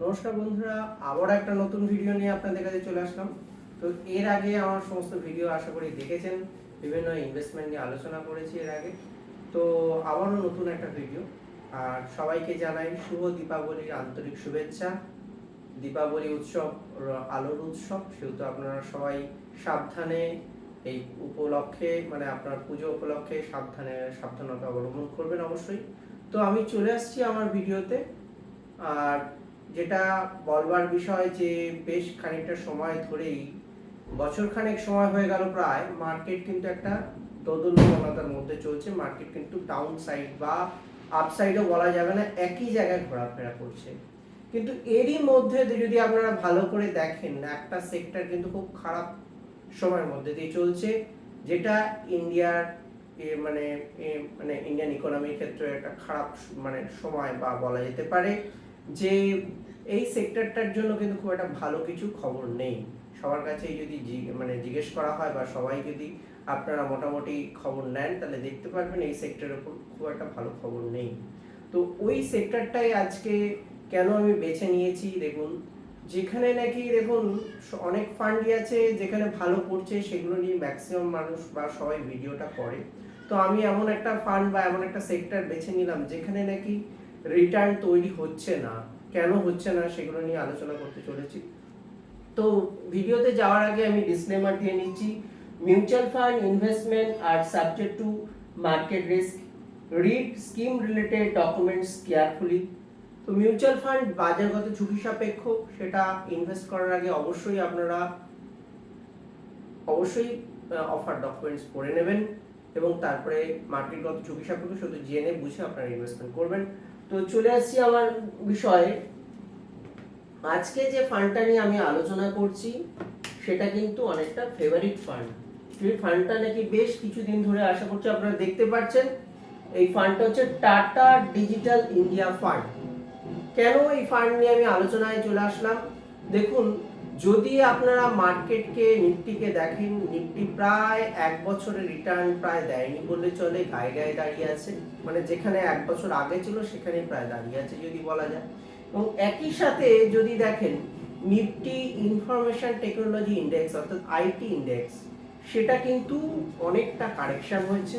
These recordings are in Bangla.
নমস্কার বন্ধুরা, আবার একটা নতুন ভিডিও নিয়ে আপনাদের কাছে চলে আসলাম। তো এর আগে আমার সমস্ত ভিডিও আশা করি দেখেছেন, বিভিন্ন ইনভেস্টমেন্ট নিয়ে আলোচনা করেছি এর আগে। তো আবারও নতুন একটা ভিডিও। আর সবাইকে জানাই শুভ দীপাবলির আন্তরিক শুভেচ্ছা। দীপাবলি উৎসব আলোর উৎসব, সেহেতু আপনারা সবাই সাবধানে এই উপলক্ষে মানে আপনার পুজো উপলক্ষে সাবধানতা অবলম্বন করবেন অবশ্যই। তো আমি চলে আসছি আমার ভিডিওতে। আর যেটা বলবার বিষয় যে বেশ খানিকটা সময় ধরেই, বছর খানেক সময় হয়ে গেল প্রায়, মার্কেট কিন্তু একটা দোদুল্যমানতার মধ্যে চলছে। মার্কেট কিন্তু ডাউন সাইড বা আপ সাইডও বলা যাবে না, একই জায়গায় ঘোরাফেরা করছে। কিন্তু এরই মধ্যে যদি আপনারা ভালো করে দেখেন, একটা সেক্টর কিন্তু খুব খারাপ সময়ের মধ্যে দিয়ে চলছে, যেটা ইন্ডিয়ার মানে মানে ইন্ডিয়ান ইকোনমির ক্ষেত্রে একটা খারাপ মানে সময় বা বলা যেতে পারে যে এই সেক্টরটার জন্য কিন্তু খুব একটা ভালো কিছু খবর নেই। সবার কাছেই যদি জিজ্ঞেস করা হয় বা সবাই যদি আপনারা মোটামুটি খবর নেন, তাহলে দেখতে পারবেন এই সেক্টরের উপর খুব একটা ভালো খবর নেই। তো ওই সেক্টরটাই আজকে কেন আমি বেছে নিয়েছি, দেখুন, যেখানে নাকি দেখুন অনেক ফান্ডই আছে যেখানে ভালো করছে, সেগুলো নিয়ে ম্যাক্সিমাম মানুষ বা সবাই ভিডিওটা করে। তো আমি এমন একটা ফান্ড বা এমন একটা সেক্টর বেছে নিলাম যেখানে নাকি রিটার্ন তৈরি হচ্ছে না। কেন হচ্ছে না সেগুলো নিয়ে আলোচনা করতে চলেছি। তো ভিডিওতে যাওয়ার আগে আমি ডিসক্লেমার দিয়ে নিচ্ছি, মিউচুয়াল ফান্ড ইনভেস্টমেন্ট আর subject to market risk, read scheme related documents carefully. তো মিউচুয়াল ফান্ড বাজারগত ঝুঁকি সাপেক্ষ, সেটা ইনভেস্ট করার আগে আপনারা অবশ্যই অফার ডকুমেন্টস পড়ে নেবেন এবং তারপরে মার্কেটগত ঝুঁকি সাপেক্ষ শুধু জেনে বুঝে আপনারা ইনভেস্টমেন্ট করবেন। তো চলে আসছি আমার বিষয়ে। আজকে যে ফান্ডটা নিয়ে আমি আলোচনা করছি সেটা কিন্তু অনেকটা ফেভারিট ফান্ড। এই ফান্ডটা নাকি বেশ কিছুদিন ধরে আশা করছি আপনারা দেখতে পাচ্ছেন। এই ফান্ডটা হচ্ছে টাটা ডিজিটাল ইন্ডিয়া ফান্ড। কেন এই ফান্ড নিয়ে আমি আলোচনায় চলে আসলাম, দেখুন, যদি আপনারা মার্কেটকে নিফটিকে দেখেন, নিফটি প্রায় এক বছরের রিটার্ন প্রায় দেয়নি বললে চলে, গায়ে গায়ে দাঁড়িয়ে আছে। মানে যেখানে এক বছর আগে ছিল সেখানেই প্রায় দাঁড়িয়ে আছে যদি বলা যায়। এবং একই সাথে যদি দেখেন নিফটি ইনফরমেশন টেকনোলজি ইন্ডেক্স অর্থাৎ আইটি ইন্ডেক্স, সেটা কিন্তু অনেকটা কারেকশন হয়েছে,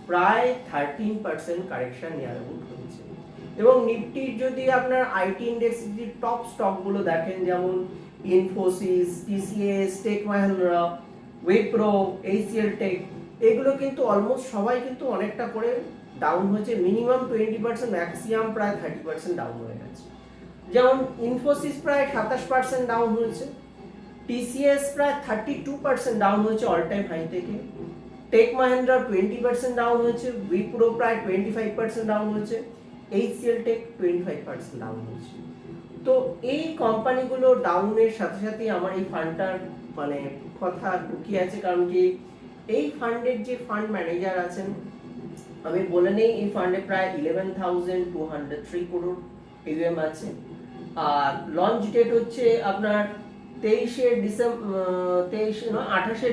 প্রায় 13% কারেকশন নিয়ার অ্যাবাউট হয়েছে। এবং নিফটির যদি আপনার আইটি ইন্ডেক্স যদি টপ স্টকগুলো দেখেন, যেমন ইনফোসিস, টিসিএস, টেক মাহিন্দ্রা, উইপ্রো, এইচসিএল টেক, এগুলো কিন্তু অলমোস্ট সবাই কিন্তু অনেকটা করে ডাউন হয়েছে, মিনিমাম 20%, ম্যাক্সিমাম প্রায় 30% ডাউন হয়ে গেছে। যেমন ইনফোসিস প্রায় 27% ডাউন হয়েছে, টিসিএস প্রায় 32% ডাউন হয়েছে অল টাইম হাই থেকে, টেক মাহিন্দ্রা 20% ডাউন হয়েছে, উইপ্রো প্রায় 25% ডাউন হয়েছে, এইচসিএল টেক 25% ডাউন হয়েছে। তো এই কোম্পানিগুলো ডাউনের সাথে সাথে আমার এই ফান্ডটার মানে কথা ঢুকিয়ে আছে, কারণ কি এই ফান্ডের যে ফান্ড ম্যানেজার আছেন, আমি বলে নেই, এই ফান্ডে প্রায় 11,203 করোড় এউএম আছে। আর লঞ্চ ডেট হচ্ছে আপনার 28শে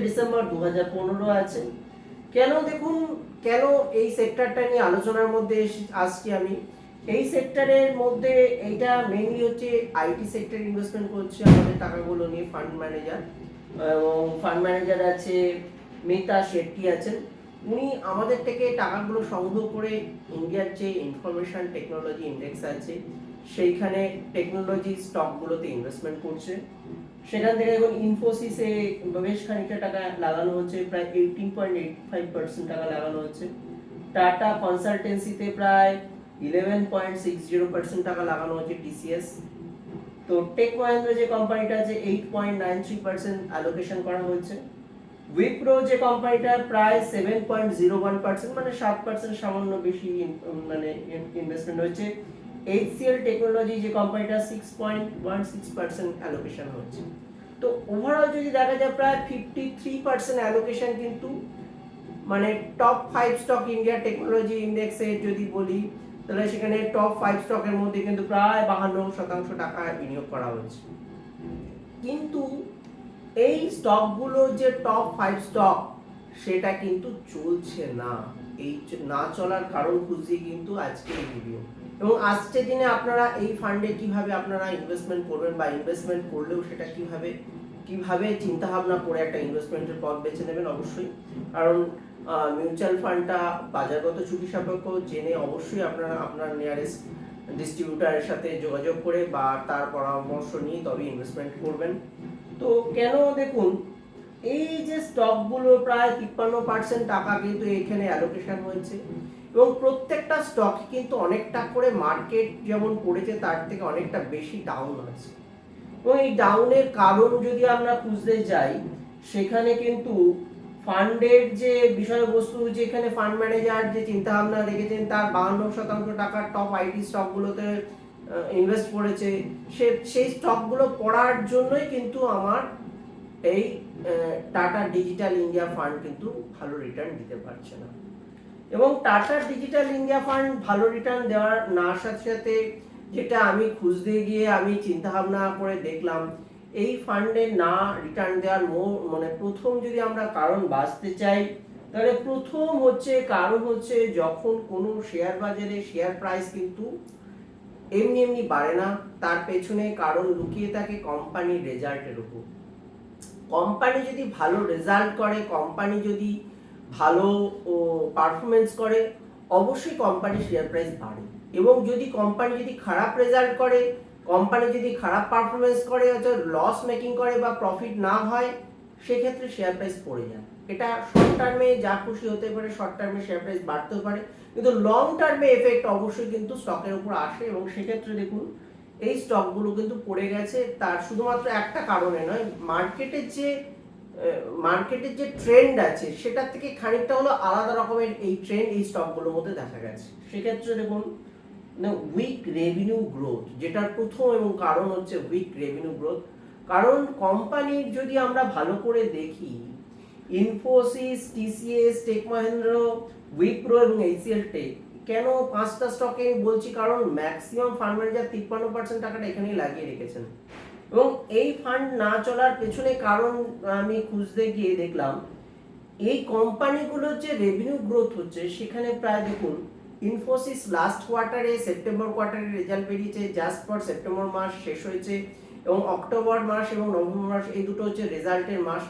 ডিসেম্বর 2015 আছে। কেন দেখুন, কেন এই সেক্টরটা নিয়ে আলোচনার মধ্যে আসছি আমি, এই সেক্টরের মধ্যে এইটা মেইনলি হচ্ছে আইটি সেক্টর ইনভেস্টমেন্ট করছে আমাদের টাকাগুলো নিয়ে ফান্ড ম্যানেজার, এবং ফান্ড ম্যানেজার আছে মিতা শেট্টি আছেন। উনি আমাদের থেকে টাকাগুলো সংগ্রহ করে ইন্ডিয়ার যে ইনফরমেশন টেকনোলজি ইন্ডেক্স আছে সেইখানে টেকনোলজি স্টকগুলোতে ইনভেস্টমেন্ট করছে। সেখান থেকে এখন ইনফোসিসে বেশ খানিকটা টাকা লাগানো হচ্ছে, প্রায় 18.85% টাকা লাগানো হচ্ছে। টাটা কনসালটেন্সিতে প্রায় 11.60% টাকা লাগানো হচ্ছে টিসিএস। তো টেক মহিন্দ্রা যে কোম্পানিটা আছে 8.93% অ্যালোকেশন করা হয়েছে। উইপ্রো যে কোম্পানিটা প্রায় 7.01%, মানে 7% সামান্য বেশি মানে ইনভেস্টমেন্ট হয়েছে। এইচসিএল টেকনোলজি যে কোম্পানিটা 6.16% অ্যালোকেশন হচ্ছে। তো ওভারঅল যদি দেখা যায় প্রায় 53% অ্যালোকেশন কিন্তু মানে টপ 5 স্টক ইন্ডিয়া টেকনোলজি ইন্ডেক্সে যদি বলি, তাহলে সেখানে টপ 5 স্টকের মধ্যে কিন্তু প্রায় 52% টাকা বিনিয়োগ করা হয়েছে। কিন্তু এই স্টকগুলো যে টপ 5 স্টক, সেটা কিন্তু চলছে না। এই না চলার কারণ খুঁজছি কিন্তু আজকে এই ভিডিও। এবং আজকের দিনে আপনারা এই ফান্ডে কিভাবে আপনারা ইনভেস্টমেন্ট করবেন বা ইনভেস্টমেন্ট করলেও সেটা কিভাবে চিন্তা ভাবনা করে একটা ইনভেস্টমেন্টের পথ বেছে নেবেন অবশ্যই। কারণ মিউচুয়াল ফান্ডটা বাজারগত ঝুঁকি সাপেক্ষ, জেনে অবশ্যই আপনারা আপনার নিয়ারেস্ট ডিস্ট্রিবিউটারের সাথে যোগাযোগ করে বা তার পরামর্শ নিয়ে তবে ইনভেস্টমেন্ট করবেন। তো কেন দেখুন, এই যে স্টকগুলো প্রায় 53% টাকা কিন্তু এখানে অ্যালোকেশন হয়েছে এবং প্রত্যেকটা স্টক কিন্তু অনেকটা করে মার্কেট যেমন পড়েছে তার থেকে অনেকটা বেশি ডাউন আছে। এবং এই ডাউনের কারণ যদি আমরা খুঁজতে যাই, সেখানে কিন্তু ফান্ডের যে বিষয়বস্তু, যেখানে ফান্ড ম্যানেজার যে চিন্তা ভাবনা রেখেছেন তার 52% টাকার টপ আইটি স্টকগুলোতে ইনভেস্ট করেছে, সেই স্টকগুলো পড়ার জন্যই কিন্তু আমার এই টাটা ডিজিটাল ইন্ডিয়া ফান্ড কিন্তু ভালো রিটার্ন দিতে পারছে না। এবং টাটা ডিজিটাল ইন্ডিয়া ফান্ড ভালো রিটার্ন দেওয়ার না সাথে সাথে যেটা আমি খুঁজতে গিয়ে আমি চিন্তা ভাবনা করে দেখলাম, এই ফান্ডে না রিটার্ন দেওয়ার মানে প্রথম যদি আমরা কারণ বাঁচতে চাই, তাহলে প্রথম কারণ হচ্ছে যখন কোনো শেয়ার বাজারে শেয়ার প্রাইস কিন্তু এমনি বাড়ে না, তার পেছনে কারণ লুকিয়ে থাকে কোম্পানির রেজাল্টের উপর। কোম্পানি যদি ভালো রেজাল্ট করে, কোম্পানি যদি ভালো পারফরমেন্স করে, অবশ্যই কোম্পানির শেয়ার প্রাইস বাড়ে। এবং যদি কোম্পানি যদি খারাপ রেজাল্ট করে, কোম্পানি যদি খারাপ পারফরমেন্স করে, লস মেকিং করে বা প্রফিট না হয়, সেক্ষেত্রে শেয়ার প্রাইস পড়ে যায়। এটা শর্ট টার্মে যা খুশি হতে পারে, শর্ট টার্মে শেয়ার প্রাইস বাড়তেও পারে, কিন্তু লং টার্মে এফেক্ট অবশ্যই কিন্তু স্টকের উপর আসে। এবং সেক্ষেত্রে দেখুন এই স্টকগুলো কিন্তু পড়ে গেছে, তার শুধুমাত্র একটা কারণে নয়, মার্কেটের যে ট্রেন্ড আছে সেটার থেকে খানিকটা হলো আলাদা রকমের এই ট্রেন্ড এই স্টকগুলোর মধ্যে দেখা গেছে। সেক্ষেত্রে দেখুন উইক রেভিনিউ গ্রোথ, যেটার প্রথম এবং কারণ হচ্ছে উইক রেভিনিউ গ্রোথ। কারণ কোম্পানির যদি আমরা ভালো করে দেখি, ইনফোসিস, টিসিএস, টেক মহিন্দ্র, উইপ্রো এবং এইচসিএল টেক, কেন পাঁচটা স্টকে বলছি, কারণ ম্যাক্সিমাম ফান্ড ম্যানেজার 53% টাকাটা এখানেই লাগিয়ে রেখেছেন। এবং এই ফান্ড না চলার পেছনে কারণ আমি খুঁজতে গিয়ে দেখলাম, এই কোম্পানিগুলোর যে রেভিনিউ গ্রোথ হচ্ছে সেখানে প্রায় দেখুন, ইনফোসিস লাস্ট কোয়ার্টারে সেপ্টেম্বর কোয়ার্টারে রেজাল্ট বেরিয়েছে, জাস্ট ফর সেপ্টেম্বর মাস শেষ হয়েছে এবং অক্টোবর মাস এবং নভেম্বর মাস এই দুটো হচ্ছে রেজাল্টের মাস।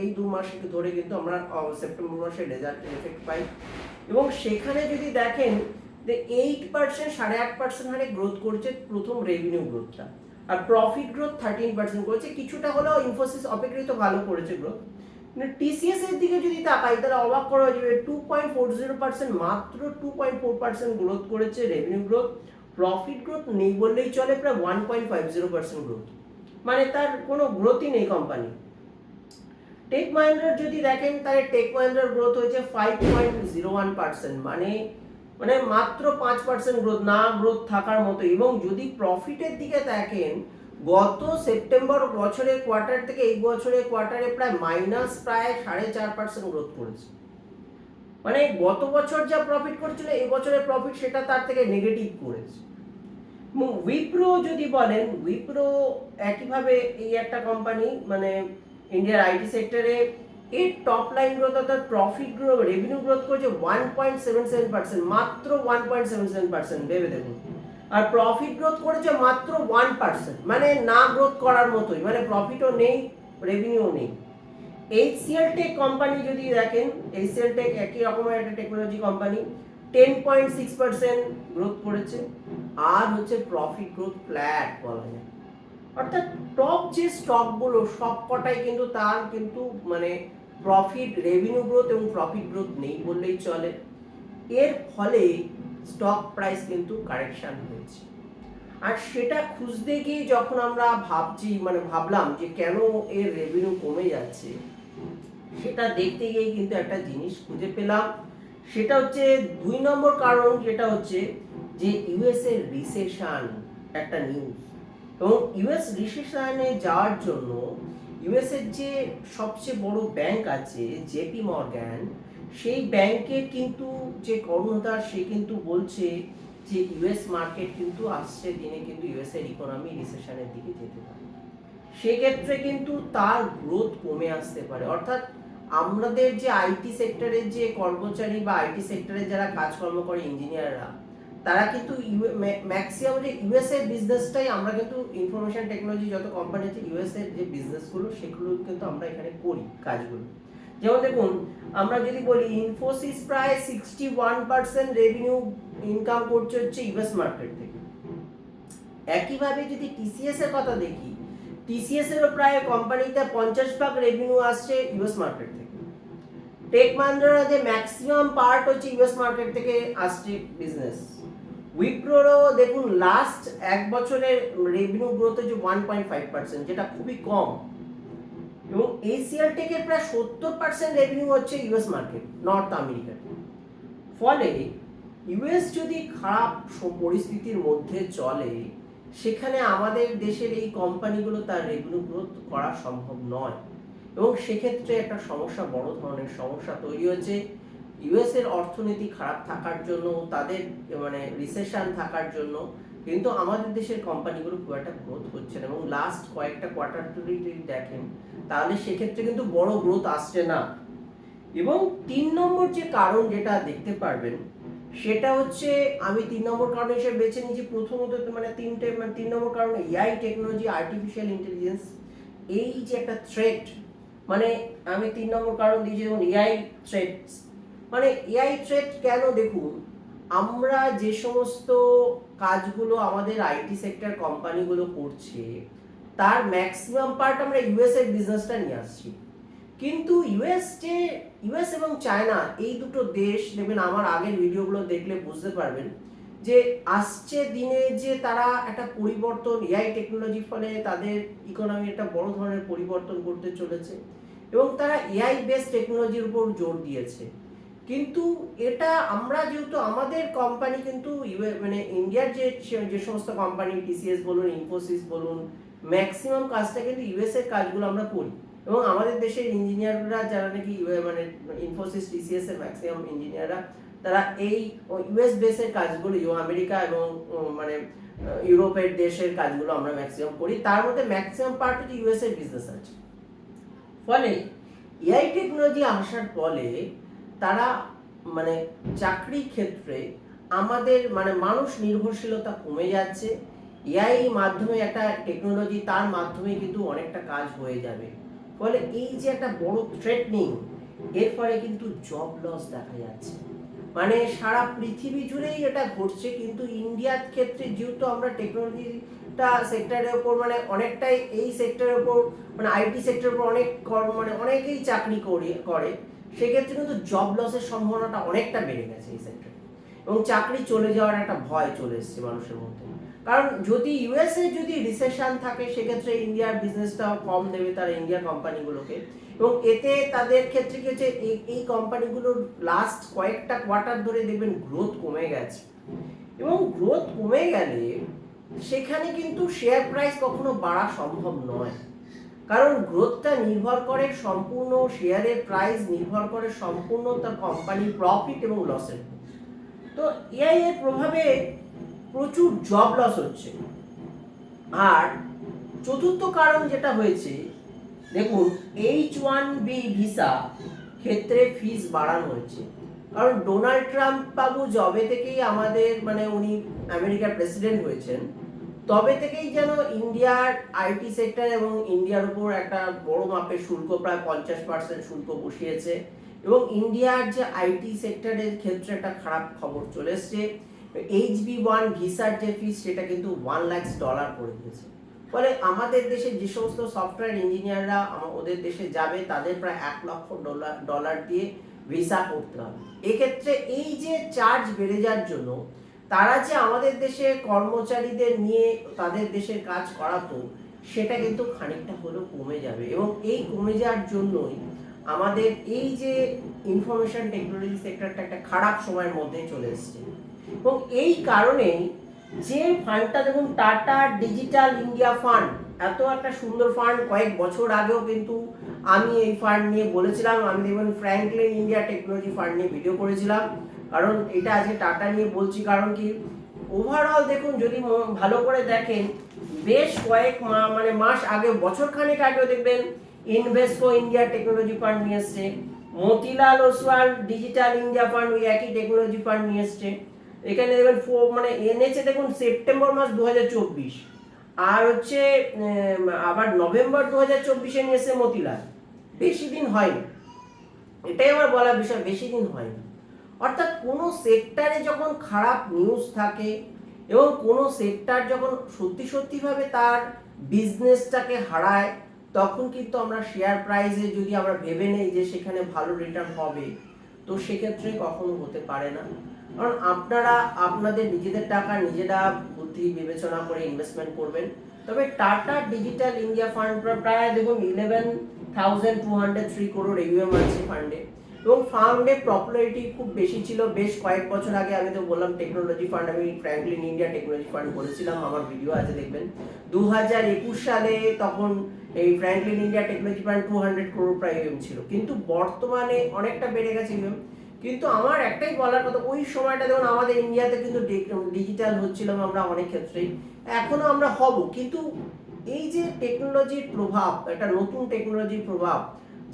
এই দু মাস ধরে কিন্তু আমরা সেপ্টেম্বর মাসে রেজাল্টের এফেক্ট পাই। এবং সেখানে যদি দেখেন যে 8%, 8.5% হারে গ্রোথ করছে প্রথম রেভিনিউ গ্রোথটা, আর প্রফিট গ্রোথ 13% করেছে। কিছুটা হলেও ইনফোসিস অপেক্ষাকৃত ভালো করেছে গ্রোথ। টিসিএস এর দিকে যদি তাকাই তাহলে অবাক করা যাবে, 2.40%, মাত্র 2.4% গ্রোথ করেছে রেভিনিউ গ্রোথ। প্রফিট গ্রোথ নেই বললেই চলে, প্রায় 1.50% গ্রোথ, মানে তার কোনো গ্রোথই নেই কোম্পানি। টেক মহিন্দ্রার যদি দেখেন তাহলে টেক মহিন্দ্রার গ্রোথ হয়েছে 5.01%, মানে মাত্র 5% গ্রোথ, না গ্রোথ থাকার মতো। এবং যদি প্রফিটের দিকে দেখেন, গত সেপ্টেম্বর বছরের কোয়ার্টার থেকে এই বছরের কোয়ার্টারে প্রায় -4.5% গ্রোথ করেছে। মানে গত বছর যা প্রফিট করেছিল এই বছরের প্রফিট সেটা তার থেকে নেগেটিভ করেছে। উইপ্রো যদি বলেন, উইপ্রো একইভাবে এই একটা কোম্পানি, মানে ইন্ডিয়ার আইটি সেক্টরে এর টপ লাইন গ্রোথ অর্থাৎ প্রফিট গ্রোথ, রেভিনিউ গ্রোথ করেছে 1.77%, মাত্র 1.77%, ভেবে দেখুন। আর প্রফিট গ্রোথ করেছে মাত্র 1%, মানে না গ্রোথ করার মতোই, মানে প্রফিটও নেই, রেভিনিউ নেই। এইচসিএল টেক কোম্পানি যদি দেখেন, এইচসিএল টেক একই রকমের একটা টেকনোলজি কোম্পানি, 10.6% গ্রোথ করেছে, আর হচ্ছে প্রফিট গ্রোথ ফ্ল্যাট বলা যায়। অর্থাৎ টপ যে স্টকগুলো সবকটাই কিন্তু তার কিন্তু মানে প্রফিট, রেভিনিউ গ্রোথ এবং প্রফিট গ্রোথ নেই বললেই চলে। এর ফলে স্টক প্রাইস কিন্তু কারেকশন হয়েছে। আর সেটা খুঁজতে গিয়ে যখন আমরা ভাবলাম যে কেন এর রেভিনিউ কমে যাচ্ছে, সেটা দেখতে গিয়ে কিন্তু একটা জিনিস খুঁজে পেলাম। সেটা হচ্ছে 2 নম্বর কারণ, যেটা হচ্ছে যে ইউএস এর রিসেশন একটা নিউজ। এবং ইউএস রিসেশনে যাওয়ার জন্য ইউএস এর যে সবচেয়ে বড় ব্যাংক আছে জেপি মর্গ্যান, সেই ব্যাংকের কিন্তু যে কর্ণধার সে কিন্তু বলছে যে ইউএস মার্কেট কিন্তু আসছে দিনে কিন্তু ইউএস এর ইকোনমি রিসেশনের দিকে যেতে পারে। সেক্ষেত্রে কিন্তু তার গ্রোথ কমে আসতে পারে। অর্থাৎ আমাদের যে আইটি সেক্টরের যে কর্মচারী বা আইটি সেক্টরে যারা কাজকর্ম করে ইঞ্জিনিয়াররা, তারা কিন্তু ম্যাক্সিমাম যে ইউএসএ বিজনেসটাই আমরা কিন্তু ইনফরমেশন টেকনোলজি যত কোম্পানি আছে ইউএসএ যে বিজনেসগুলো সেগুলো কিন্তু আমরা এখানে করি কাজগুলো। যেমন দেখুন আমরা যদি বলি ইনফোসিস প্রায় 61% রেভিনিউ ইনকাম করছে হচ্ছে ইউএস মার্কেট থেকে। একইভাবে যদি টিসিএস এর কথা দেখি, টিসিএস এরও প্রায় কোম্পানিতে 50% রেভিনিউ আসছে ইউএস মার্কেট থেকে। টেক মাহিন্দ্রা যে ম্যাক্সিমাম পার্ট হচ্ছে ইউএস মার্কেট থেকে আসছে বিজনেস। উইপ্রোরও দেখুন লাস্ট এক বছরের রেভিনিউ গ্রোথ হচ্ছে 1.5%, যেটা খুবই কম। এবং এসিএল টেকের প্রায় 70% রেভিনিউ হচ্ছে ইউএস মার্কেট, নর্থ আমেরিকাতে। ফলে ইউএস যদি খারাপ পরিস্থিতির মধ্যে চলে, সেখানে আমাদের দেশের এই কোম্পানিগুলো তার রেভিনিউ গ্রোথ করা সম্ভব নয়। এবং সেক্ষেত্রে একটা সমস্যা, বড় ধরনের সমস্যা তৈরি হচ্ছে। ইউএস এর অর্থনীতি খারাপ থাকার জন্য, তাদের মানে রিসেশন থাকার জন্য কিন্তু আমাদের দেশের কোম্পানিগুলো খুব একটা গ্রোথ হচ্ছে না। এবং লাস্ট কয়েকটা কোয়ার্টার যদি দেখেন তাহলে সেক্ষেত্রে কিন্তু বড় গ্রোথ আসছে না। এবং 3 নম্বর যে কারণ যেটা দেখতে পারবেন সেটা হচ্ছে, আমি 3 নম্বর কারণ হিসেবে বেছে নিয়েছি প্রথমত মানে 3 নম্বর কারণ এআই টেকনোলজি, আর্টিফিশিয়াল ইন্টেলিজেন্স, এই যে একটা থ্রেট, মানে আমি 3 নম্বর কারণ দিয়েছি যেমন এআই থ্রেট। মানে এআই থ্রেট কেন, দেখুন আমরা যে সমস্ত কাজগুলো আমাদের আইটি সেক্টর কোম্পানিগুলো করছে তার ম্যাক্সিমাম পার্ট আমরা ইউএস এর বিজনেসটা নিয়ে আসছি। কিন্তু ইউএস এবং চায়না এই দুটো দেশ, দেখবেন আমার আগের ভিডিওগুলো দেখলে বুঝতে পারবেন যে আসছে দিনে যে তারা একটা পরিবর্তন, এআই টেকনোলজির ফলে তাদের ইকোনমি একটা বড় ধরনের পরিবর্তন করতে চলেছে এবং তারা এআই বেসড টেকনোলজির উপর জোর দিয়েছে। কিন্তু এটা আমরা যেহেতু আমাদের কোম্পানি কিন্তু মানে ইন্ডিয়ার যে সমস্ত কোম্পানি টিসিএস বলুন, ইনফোসিস বলুন, ম্যাক্সিমাম কাজটা কিন্তু ইউএস এর কাজগুলো আমরা করি। এবং আমাদের দেশের ইঞ্জিনিয়াররা যারা নাকি মানে ইনফোসিস টিসিএস এর ম্যাক্সিমাম ইঞ্জিনিয়াররা তারা এই ইউএস বেসের কাজগুলো, আমেরিকা এবং মানে ইউরোপের দেশের কাজগুলো আমরা ম্যাক্সিমাম করি। তার মধ্যে ম্যাক্সিমাম পার্ট হচ্ছে ইউএস এর বিজনেস আছে। ফলে এআই টেকনোলজি আসার ফলে তারা মানে চাকরি ক্ষেত্রে আমাদের মানে মানুষ নির্ভরশীলতা কমে যাচ্ছে। এআই মাধ্যমে একটা টেকনোলজি, তার মাধ্যমে কিন্তু অনেকটা কাজ হয়ে যাবে। ফলে এই যে একটা বড় থ্রেটনিং, এর ফলে কিন্তু জব লস দেখা যাচ্ছে। মানে সারা পৃথিবী জুড়েই এটা ঘটছে, কিন্তু ইন্ডিয়ার ক্ষেত্রে যেহেতু আমরা টেকনোলজিটা সেক্টরের উপর মানে অনেকটাই এই সেক্টরের উপর মানে আইটি সেক্টরের উপর অনেক মানে অনেকেই চাকরি করে, সেক্ষেত্রে কিন্তু জব লসের সম্ভাবনাটা অনেকটা বেড়ে গেছে এই সেক্টরে। এবং চাকরি চলে যাওয়ার একটা ভয় চলে এসেছে মানুষের মধ্যে। কারণ যদি ইউএসএ যদি রিসেশন থাকে সেক্ষেত্রে ইন্ডিয়ার বিজনেসটাও কম দেবে তারা ইন্ডিয়া কোম্পানিগুলোকে। এবং এতে তাদের ক্ষেত্রে কি হচ্ছে, এই কোম্পানিগুলোর লাস্ট কয়েকটা কোয়ার্টার ধরে দেখবেন গ্রোথ কমে গেছে। এবং গ্রোথ কমে গেলে সেখানে কিন্তু শেয়ার প্রাইস কখনো বাড়া সম্ভব নয়। কারণ গ্রোথটা নির্ভর করে সম্পূর্ণ, শেয়ারের প্রাইস নির্ভর করে সম্পূর্ণ তার কোম্পানির প্রফিট এবং লসের। তো এআই এর প্রভাবে প্রচুর জব লস হচ্ছে। আর চতুর্থ কারণ যেটা হয়েছে, দেখুন H1B ভিসা ক্ষেত্রে ফিস বাড়ানো হয়েছে। কারণ ডোনাল্ড ট্রাম্প বাবু যবে থেকেই আমাদের মানে উনি আমেরিকার প্রেসিডেন্ট হয়েছেন তবে থেকেই যেন ইন্ডিয়ার আইটি সেক্টর এবং ইন্ডিয়ার উপর একটা বড় মাপের শুল্ক, প্রায় 50% শুল্ক বসিয়েছে। এবং ইন্ডিয়ার যে আইটি সেক্টরের ক্ষেত্রে একটা খারাপ খবর চলে এসছে, H1B ভিসার যে ফিস সেটা কিন্তু $1,00,000 করে দিয়েছে। ফলে আমাদের দেশে যে সমস্ত সফটওয়্যার ইঞ্জিনিয়াররা ওদের দেশে যাবে তাদের প্রায় $1,00,000 দিয়ে ভিসা করতে হবে। এক্ষেত্রে এই যে চার্জ বেড়ে যাওয়ার জন্য তারা যে আমাদের দেশে কর্মচারীদের নিয়ে তাদের দেশের কাজ করাতো সেটা কিন্তু খানিকটা হলেও কমে যাবে। এবং এই কমে যাওয়ার জন্যই আমাদের এই যে ইনফরমেশন টেকনোলজি সেক্টরটা একটা খারাপ সময়ের মধ্যে চলে এসেছে। এবং এই কারণেই যে ফান্ডটা দেখুন টাটা ডিজিটাল ইন্ডিয়া ফান্ড, এত একটা সুন্দর ফান্ড, কয়েক বছর আগেও কিন্তু আমি এই ফান্ড নিয়ে বলেছিলাম। আমি দেখবেন ফ্র্যাঙ্কলিন ইন্ডিয়া টেকনোলজি ফান্ড নিয়ে ভিডিও করেছিলাম। কারণ এটা আজকে টাটা নিয়ে বলছি কারণ কি, ওভারঅল দেখুন যদি ভালো করে দেখেন বেশ কয়েক মানে মাস আগে, বছর খানেক আগেও দেখবেন ইনভেস্টকো ইন্ডিয়া টেকনোলজি ফান্ড নিয়ে এসছে, Motilal Oswal digital India fund ওই একই টেকনোলজি ফান্ড নিয়ে এসছে। এখানে দেখবেন মানে এনেছে দেখুন সেপ্টেম্বর মাস 2024, আর হচ্ছে আবার নভেম্বর 2024 নিয়েছে মতিলাল, বেশি দিন হয়নি। এটাই আমার বলার বিষয়, বেশি দিন হয়নি। অর্থাৎ কোনো সেক্টরে যখন খারাপ নিউজ থাকে এবং কোনো সেক্টর যখন সত্যি সত্যিভাবে তার বিজনেসটাকে হারায়, তখন কিন্তু আমরা শেয়ার প্রাইসে যদি আমরা ভেবে নেই যে সেখানে ভালো রিটার্ন হবে, তো সেক্ষেত্রে কখনো হতে পারে না। কারণ আপনারা আপনাদের নিজেদের টাকা নিজেরা বুদ্ধি বিবেচনা করে ইনভেস্টমেন্ট করবেন। তবে টাটা ডিজিটাল ইন্ডিয়া ফান্ড প্রায় দেখুন 11,203 crore AUM আছে ফান্ডে, এবং ফান্ডে পপুলারিটি খুব বেশি ছিল বেশ কয়েক বছর আগে। আমি তো বললাম টেকনোলজি ফান্ড, আমি ফ্র্যাঙ্কলিন ইন্ডিয়া টেকনোলজি ফান্ড বলেছিলাম, আমার ভিডিও আছে দেখবেন। 2021 সালে তখন এই Franklin India technology fund 200 crore প্রায় AUM ছিল, কিন্তু বর্তমানে অনেকটা বেড়ে গেছে AUM। কিন্তু আমার একটাই বলার কথা, ওই সময়টা দেখুন আমাদের ইন্ডিয়াতে কিন্তু ডিজিটাল হচ্ছিলাম আমরা অনেক ক্ষেত্রেই, এখনো আমরা হব, কিন্তু এই যে টেকনোলজির প্রভাব, একটা নতুন টেকনোলজির প্রভাব,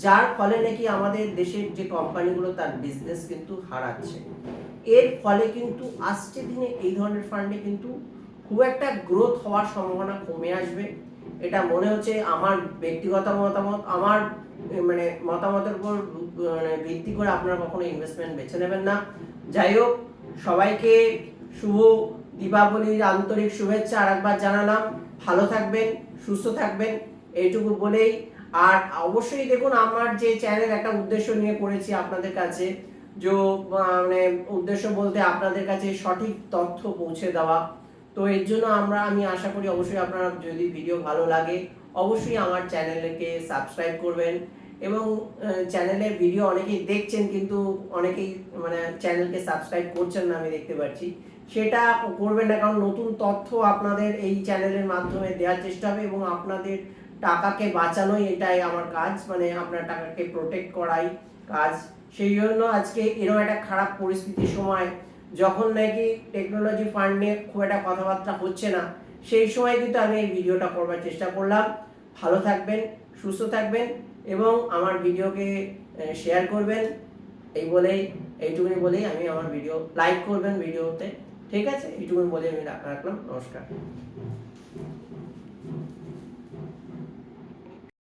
যার ফলে নাকি আমাদের দেশের যে কোম্পানিগুলো তার বিজনেস কিন্তু হারাচ্ছে, এর ফলে কিন্তু আসছে দিনে এই ধরনের ফান্ডে কিন্তু খুব একটা গ্রোথ হওয়ার সম্ভাবনা কমে আসবে। এটা মনে হচ্ছে, আমার ব্যক্তিগত মতামত, আমার মানে মতামতের উপর মানে ভিত্তি করে আপনারা কখনো ইনভেস্টমেন্ট বেছে নেবেন না। যাই হোক, সবাইকে শুভ দীপাবলির আন্তরিক শুভেচ্ছা আরেকবার জানালাম। ভালো থাকবেন, সুস্থ থাকবেন, এইটুকু বলেই। আর অবশ্যই দেখুন, আমার যে চ্যানেল একটা উদ্দেশ্য নিয়ে করেছি আপনাদের কাছে, যে মানে উদ্দেশ্য বলতে আপনাদের কাছে সঠিক তথ্য পৌঁছে দেওয়া। তো এর জন্য আমি আশা করি অবশ্যই আপনারা, যদি ভিডিও ভালো লাগে অবশ্যই আমার চ্যানেলকে সাবস্ক্রাইব করবেন, এবং চ্যানেলের ভিডিও অনেকেই দেখছেন কিন্তু অনেকেই মানে চ্যানেলকে সাবস্ক্রাইব করছেন না, আমি দেখতে পাচ্ছি। সেটা করবেন না, কারণ নতুন তথ্য আপনাদের এই চ্যানেলের মাধ্যমে দেওয়ার চেষ্টা হবে, এবং আপনাদের টাকাকে বাঁচানোই এটাই আমার কাজ, মানে আপনার টাকাকে প্রোটেক্ট করাই কাজ। সেই জন্য আজকে এরকম একটা খারাপ পরিস্থিতির সময়, যখন নাকি টেকনোলজি ফান্ড নিয়ে খুব একটা কথাবার্তা হচ্ছে না, সেই সময় কিন্তু আমি এই ভিডিওটা করবার চেষ্টা করলাম। ভালো থাকবেন, সুস্থ থাকবেন, এবং আমার ভিডিওকে শেয়ার করবেন, এইটুকুনি বলেই আমি আমার ভিডিও লাইক করবেন ভিডিওতে। ঠিক আছে, এইটুকুনি বলে আমি রাখলাম। নমস্কার।